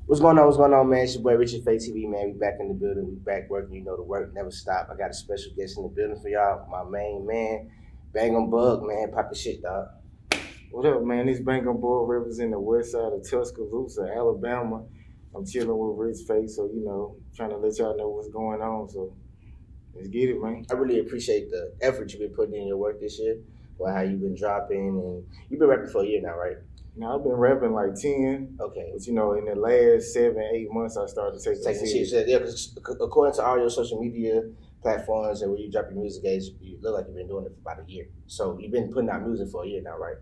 What's going on? What's going on, man? It's your boy Richard Faye TV, man. We back in the building. We back working. You know the work never stop. I got a special guest in the building for y'all. My main man, Bangem Bugg, man. Pop the shit, dog. What up, man? This Bangem Bugg representing the west side of Tuscaloosa, Alabama. I'm chilling with Rich Face, so trying to let y'all know what's going on. So let's get it, man. I really appreciate the effort you've been putting in your work this year. Well, how you've been dropping, and you've been rapping for a year now, right? Now I've been rapping like 10, Okay. but in the last 7, 8 months I started taking it serious. Yeah, because according to all your social media platforms and where you drop your music at, you look like you've been doing it for about a year. So you've been putting out music for a year now, right?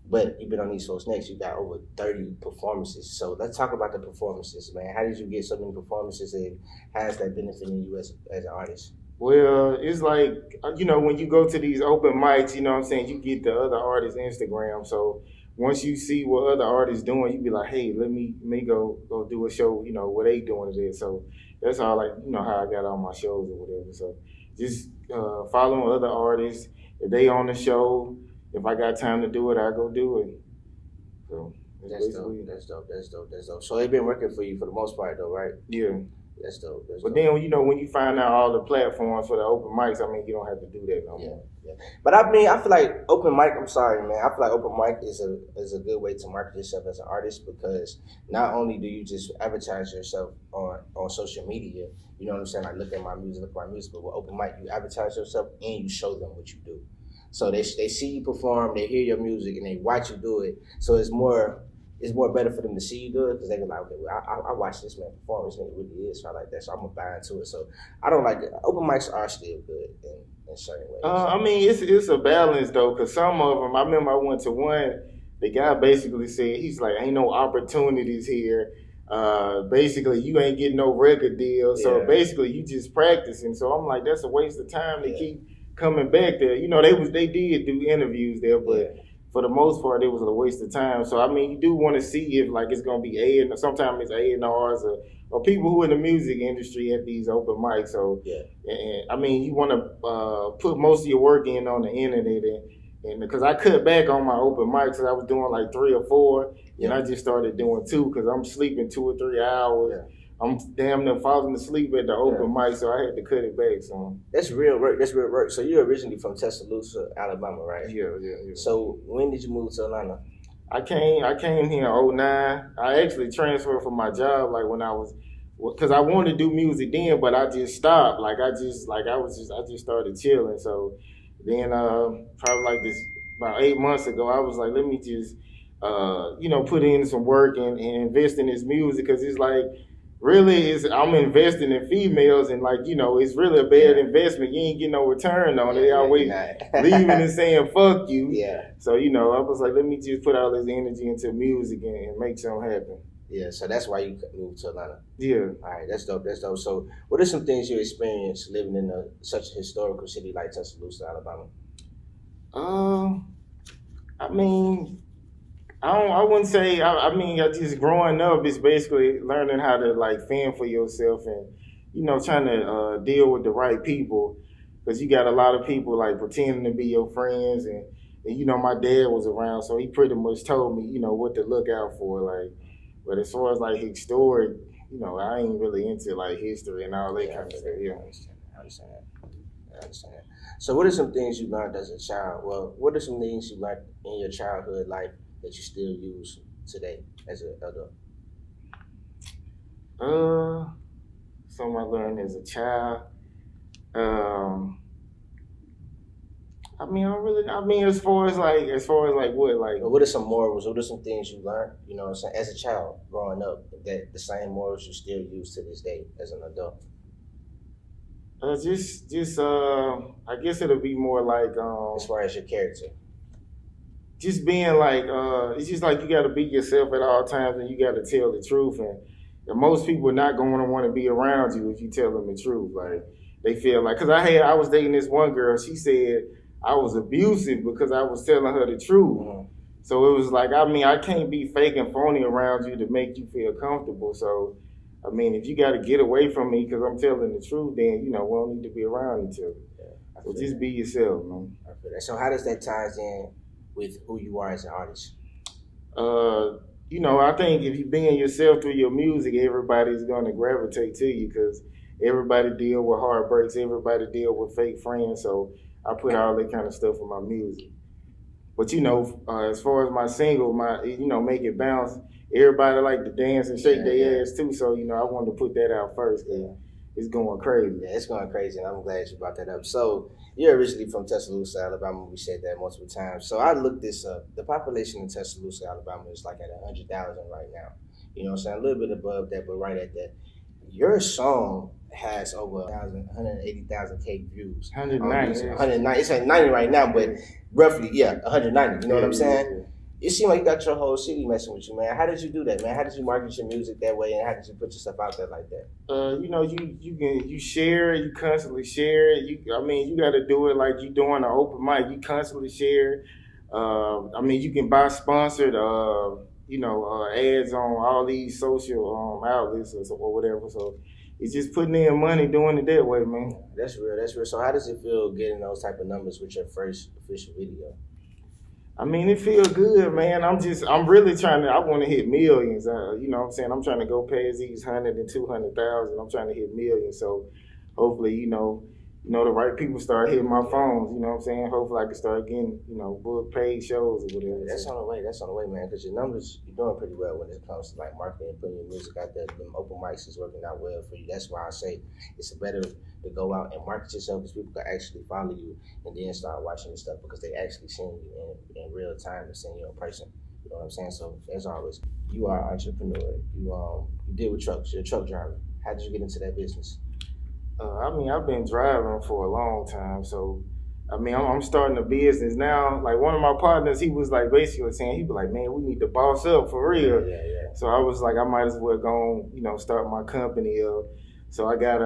But you've been on These Folks Next. You got over 30 performances. So let's talk about the performances, man. How did you get so many performances, and how has that benefited you as an artist? Well, it's like, when you go to these open mics, you get the other artists' Instagram. So once you see what other artists doing, you be like, hey, let me go do a show, what they doing today. So that's how, how I got on my shows or whatever. So just following other artists. If they on the show, if I got time to do it, I go do it. So that's dope. That's dope. So they've been working for you for the most part, though, right? Yeah. That's dope. But then, when you find out all the platforms for the open mics, you don't have to do that no more. Yeah. But I mean, I feel like open mic. I'm sorry, man. I feel like open mic is a good way to market yourself as an artist, because not only do you just advertise yourself on social media, you know what I'm saying? Like, look at my music, but with open mic, you advertise yourself and you show them what you do. So they see you perform, they hear your music, and they watch you do it. So it's more better for them to see you do it, because they be like, okay, well, I watch this man perform. This nigga really is. So I like that. So I'm gonna buy into it. So I don't like it. Open mics are still good in certain ways. It's a balance though, because some of them. I remember I went to one. The guy basically said, he's like, ain't no opportunities here. Basically, you ain't getting no record deal. So basically, you just practicing. So I'm like, that's a waste of time to keep coming back there. They did do interviews there, but for the most part, it was a waste of time. So you do want to see if it's gonna be sometimes it's A&Rs or people who in the music industry at these open mics. So and you want to put most of your work in on the internet, and because I cut back on my open mics, because I was doing like 3 or 4, and I just started doing 2 because I'm sleeping 2 or 3 hours. Yeah. I'm damn near falling asleep at the open mic, so I had to cut it back some. That's real work. So you're originally from Tuscaloosa, Alabama, right? Yeah. So when did you move to Atlanta? I came here in 2009. I actually transferred from my job when I was, because I wanted to do music then, but I just stopped. I just started chilling. So then probably about 8 months ago, I was like, let me just put in some work and invest in this music, because it's really I'm investing in females, and it's really a bad investment. You ain't getting no return on it. They always leaving and saying fuck you. Yeah. So I was like, let me just put all this energy into music and make something happen. Yeah, so that's why you moved to Atlanta. Yeah. All right, that's dope. So what are some things you experienced living in such a historical city like Tuscaloosa, Alabama? I wouldn't say. I just growing up is basically learning how to fend for yourself, and trying to deal with the right people, because you got a lot of people pretending to be your friends, and my dad was around, so he pretty much told me what to look out for. But as far as historic, I ain't really into history and all that kind of stuff. Yeah, I understand that. So what are some things you learned as a child? Well, what are some things you learned in your childhood life that you still use today as an adult? Something I learned as a child. As far as what? What are some morals? What are some things you learned? You know what I'm saying, as a child growing up, that the same morals you still use to this day as an adult? I guess it'll be more as far as your character. Just being it's just you got to be yourself at all times, and you got to tell the truth, and most people are not going to want to be around you if you tell them the truth. They feel because I was dating this one girl. She said I was abusive because I was telling her the truth. Mm-hmm. So it was I can't be fake and phony around you to make you feel comfortable. So if you got to get away from me because I'm telling the truth, then we don't need to be around each other. Yeah, so just be yourself, man. I feel that. So how does that ties in with who you are as an artist? I think if you being yourself through your music, everybody's gonna gravitate to you because everybody deal with heartbreaks, everybody deal with fake friends. So I put all that kind of stuff in my music. But as far as my single, my make it bounce. Everybody like to dance and shake their ass too. So I wanted to put that out first. It's going crazy. Yeah, it's going crazy, and I'm glad you brought that up. So you're originally from Tuscaloosa, Alabama. We said that multiple times. So I looked this up. The population in Tuscaloosa, Alabama, is like at 100,000 right now. You know what I'm saying? A little bit above that, but right at that. Your song has over 180,000 K views. 190. 190. It's at 90 right now, but roughly, 190. You know what I'm saying? It seemed like you got your whole city messing with you, man. How did you do that, man? How did you market your music that way, and how did you put yourself out there like that? You share it, you constantly share it. You got to do it like you doing an open mic. You constantly share. You can buy sponsored, ads on all these social outlets or whatever. So it's just putting in money, doing it that way, man. That's real. That's real. So how does it feel getting those type of numbers with your first official video? It feels good, man. I'm really I want to hit millions. You know what I'm saying? I'm trying to go past these 100 and 200,000. I'm trying to hit millions. So hopefully, the right people start hitting my phones. You know what I'm saying? Hopefully I can start getting, book paid shows or whatever. That's on the way. That's on the way, man. Because your numbers, you're doing pretty well when it comes to like marketing and putting your music out there. Them open mics is working out well for you. That's why I say it's better to go out and market yourself because people can actually follow you and then start watching your stuff because they actually seeing you in real time and seeing you in person. You know what I'm saying? So as always, you are an entrepreneur. You deal with trucks. You're a truck driver. How did you get into that business? I've been driving for a long time, so I'm starting a business now. Like one of my partners, he was like basically saying, he was like, man, we need to boss up for real. Yeah. So I was like, I might as well go on, start my company up. So I got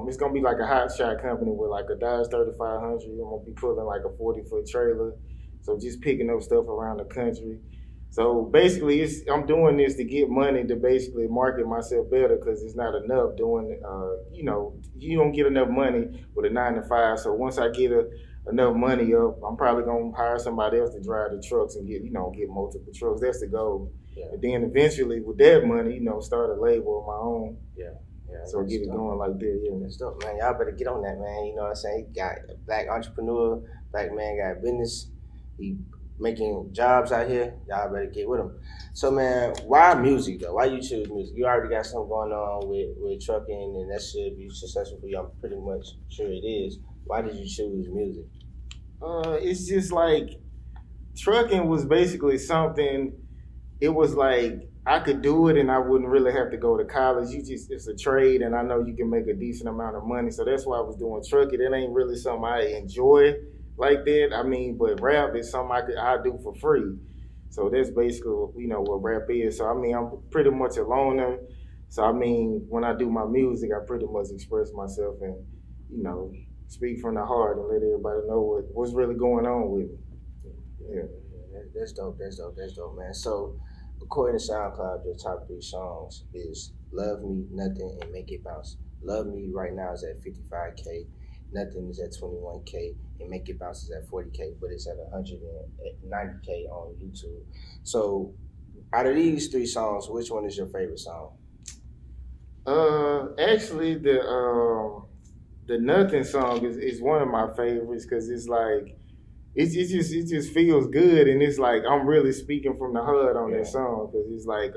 it's gonna be like a hot shot company with like a Dodge 3500. I'm gonna be pulling like a 40-foot trailer. So just picking up stuff around the country. So basically, I'm doing this to get money to basically market myself better because it's not enough doing, you don't get enough money with a 9 to 5. So once I get enough money up, I'm probably going to hire somebody else to drive the trucks and get multiple trucks. That's the goal. Yeah. And then eventually with that money, start a label of my own. Yeah. So get it going like that, yeah. That's dope, man. Y'all better get on that, man. You know what I'm saying? He got a black entrepreneur, black man got a business. He making jobs out here. Y'all better get with him. So, man, why music, though? Why you choose music? You already got something going on with trucking, and that should be successful for you. I'm pretty much sure it is. Why did you choose music? It's just like trucking was basically something, it was like I could do it and I wouldn't really have to go to college. It's a trade and I know you can make a decent amount of money. So that's why I was doing trucking. It ain't really something I enjoy like that. But rap is something I do for free. So that's basically what rap is. So I'm pretty much a loner. So when I do my music, I pretty much express myself and speak from the heart and let everybody know what's really going on with me. Yeah. That's dope, man. So, according to SoundCloud, your top 3 songs is Love Me, Nothing, and Make It Bounce. Love Me right now is at 55K, Nothing is at 21K, and Make It Bounce is at 40K, but it's at 190K on YouTube. So, out of these 3 songs, which one is your favorite song? Actually, the Nothing song is one of my favorites because it's like, it just feels good, and it's like I'm really speaking from the heart on that song because it's like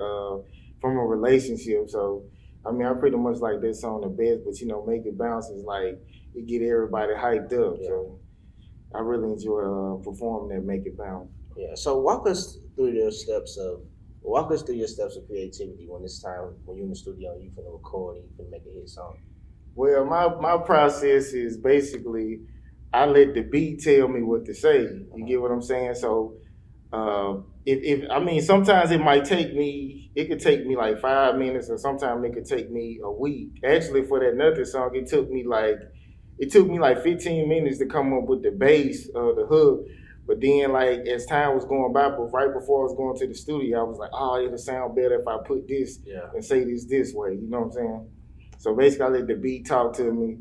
from a relationship. So I pretty much like that song the best, but Make It Bounce is like it get everybody hyped up. Yeah. So I really enjoy performing that Make It Bounce. Yeah. So walk us through your steps of creativity when it's time when you're in the studio and you can record and you can make a hit song. Well, my process is basically I let the beat tell me what to say. You get what I'm saying? So, if sometimes it could take me like 5 minutes, or sometimes it could take me a week. Actually, for that Nothing song, it took me like 15 minutes to come up with the bass or the hook. But then, like as time was going by, but right before I was going to the studio, I was like, oh, it'll sound better if I put this and say this way. You know what I'm saying? So basically, I let the beat talk to me.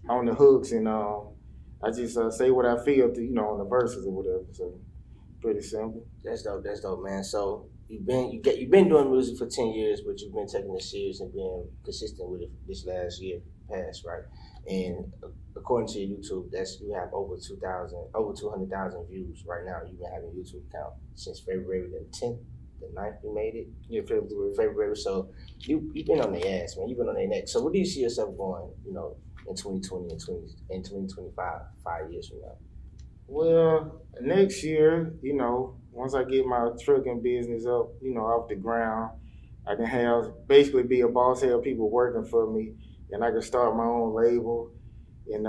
On the hooks, and I just say what I feel to, on the verses or whatever. So Pretty simple. That's dope. That's dope, man. So you've been doing music for 10 years, but you've been taking it serious and being consistent with it this last year past, right? And according to your YouTube, you have over 200,000 views right now. You've been having a YouTube account since February the 10th, the 9th. You made it. Yeah, February. February. So you've been on their ass, man. You've been on their neck. So what do you see yourself going? In 2020 and 2025, 5 years from now. Well, next year, once I get my trucking business up, off the ground, I can basically be a boss, have people working for me, and I can start my own label and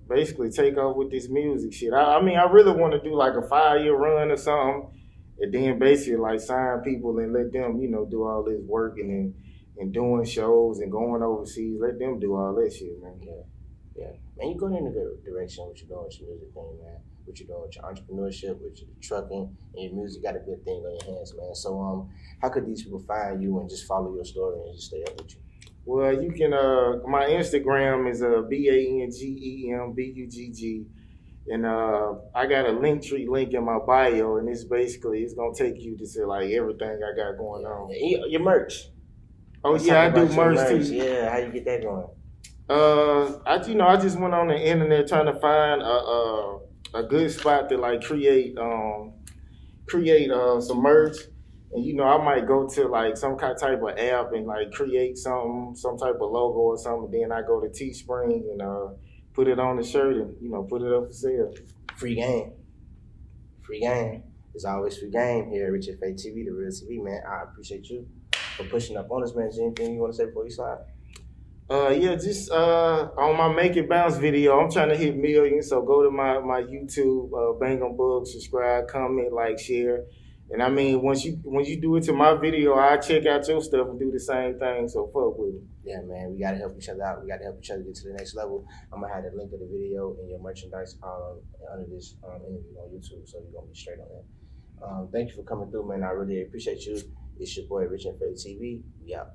basically take off with this music shit. I mean, I really want to do like a 5-year run or something, and then basically like sign people and let them, do all this work and doing shows and going overseas. Let them do all that shit, man. Yeah. Man, you're going in a good direction with your music thing, man. What you're doing with your entrepreneurship, with your trucking, and your music got a good thing on your hands, man. So how could these people find you and just follow your story and just stay up with you? Well, you can my Instagram is Bangem Bugg, and I got a Linktree link in my bio, and it's gonna take you to like everything I got going on. Your merch. Oh yeah, I do merch too. Yeah, how you get that going? I just went on the internet trying to find a good spot to like create some merch, and I might go to like some type of app and like create some type of logo or something. Then I go to Teespring and put it on the shirt and put it up for sale. Free game. It's always free game here at Richard Faye TV, the real TV, man. I appreciate you for pushing up on us, man. Is there anything you want to say before you slide? Just on my Make It Bounce video, I'm trying to hit millions, so go to my YouTube, Bangem Bugg, subscribe, comment, like, share. And I mean, when you do it to my video, I check out your stuff and do the same thing, so fuck with it. Yeah, man, we gotta help each other out. We gotta help each other get to the next level. I'm gonna have the link of the video and your merchandise under this interview on YouTube, so you're gonna be straight on that. Thank you for coming through, man. I really appreciate you. It's your boy, Richard Faye TV. We out.